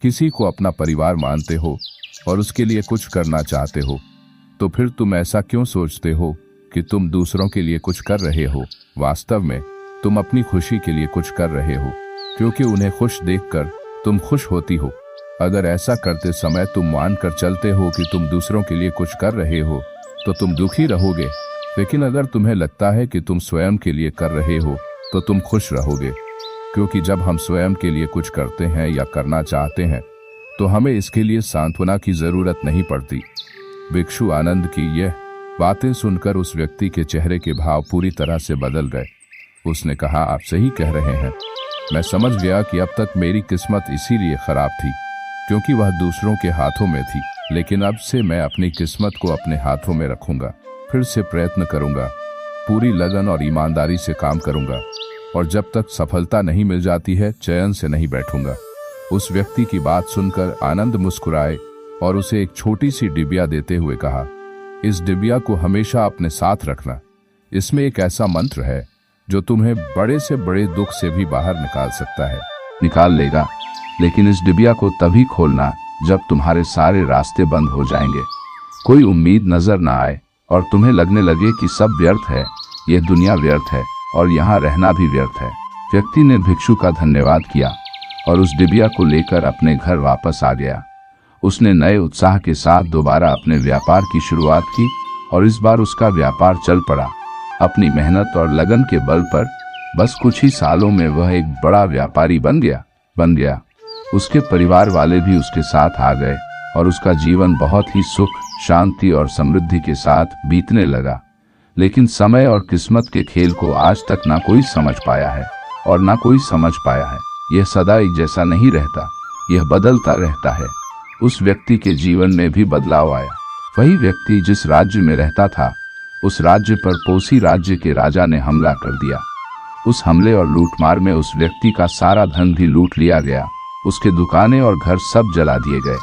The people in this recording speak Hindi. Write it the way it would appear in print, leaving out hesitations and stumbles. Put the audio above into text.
किसी को अपना परिवार मानते हो और उसके लिए कुछ करना चाहते हो, तो फिर तुम ऐसा क्यों सोचते हो कि तुम दूसरों के लिए कुछ कर रहे हो? वास्तव में तुम अपनी खुशी के लिए कुछ कर रहे हो, क्योंकि उन्हें खुश देखकर तुम खुश होती हो। अगर ऐसा करते समय तुम मानकर चलते हो कि तुम दूसरों के लिए कुछ कर रहे हो, तो तुम दुखी रहोगे। लेकिन अगर तुम्हें लगता है कि तुम स्वयं के लिए कर रहे हो, तो तुम खुश रहोगे, क्योंकि जब हम स्वयं के लिए कुछ करते हैं या करना चाहते हैं, तो हमें इसके लिए सांत्वना की जरूरत नहीं पड़ती। भिक्षु आनंद की यह बातें सुनकर उस व्यक्ति के चेहरे के भाव पूरी तरह से बदल गए। उसने कहा, आप सही कह रहे हैं। मैं समझ गया कि अब तक मेरी किस्मत इसीलिए खराब थी क्योंकि वह दूसरों के हाथों में थी, लेकिन अब से मैं अपनी किस्मत को अपने हाथों में रखूंगा। फिर से प्रयत्न करूंगा, पूरी लगन और ईमानदारी से काम करूंगा, और जब तक सफलता नहीं मिल जाती है, चैन से नहीं बैठूंगा। उस व्यक्ति की बात सुनकर आनंद मुस्कुराए और उसे एक छोटी सी डिबिया देते हुए कहा, इस डिबिया को हमेशा अपने साथ रखना। इसमें एक ऐसा मंत्र है जो तुम्हें बड़े से बड़े दुख से भी बाहर निकाल सकता है। निकाल लेगा, लेकिन इस डिबिया को तभी खोलना जब तुम्हारे सारे रास्ते बंद हो जाएंगे, कोई उम्मीद नजर ना आए और तुम्हें लगने लगे कि सब व्यर्थ है, यह दुनिया व्यर्थ है और यहाँ रहना भी व्यर्थ है। व्यक्ति ने भिक्षु का धन्यवाद किया और उस डिबिया को लेकर अपने घर वापस आ गया। उसने नए उत्साह के साथ दोबारा अपने व्यापार की शुरुआत की और इस बार उसका व्यापार चल पड़ा। अपनी मेहनत और लगन के बल पर बस कुछ ही सालों में वह एक बड़ा व्यापारी बन गया। उसके परिवार वाले भी उसके साथ आ गए और उसका जीवन बहुत ही सुख, शांति और समृद्धि के साथ बीतने लगा। लेकिन समय और किस्मत के खेल को आज तक ना कोई समझ पाया है और ना कोई समझ पाया है। यह सदा एक जैसा नहीं रहता, यह बदलता रहता है। उस व्यक्ति के जीवन में भी बदलाव आया। वही व्यक्ति जिस राज्य में रहता था, उस राज्य पर पड़ोसी राज्य के राजा ने हमला कर दिया। उस हमले और लूटमार में उस व्यक्ति का सारा धन भी लूट लिया गया। उसके दुकानें और घर सब जला दिए गए।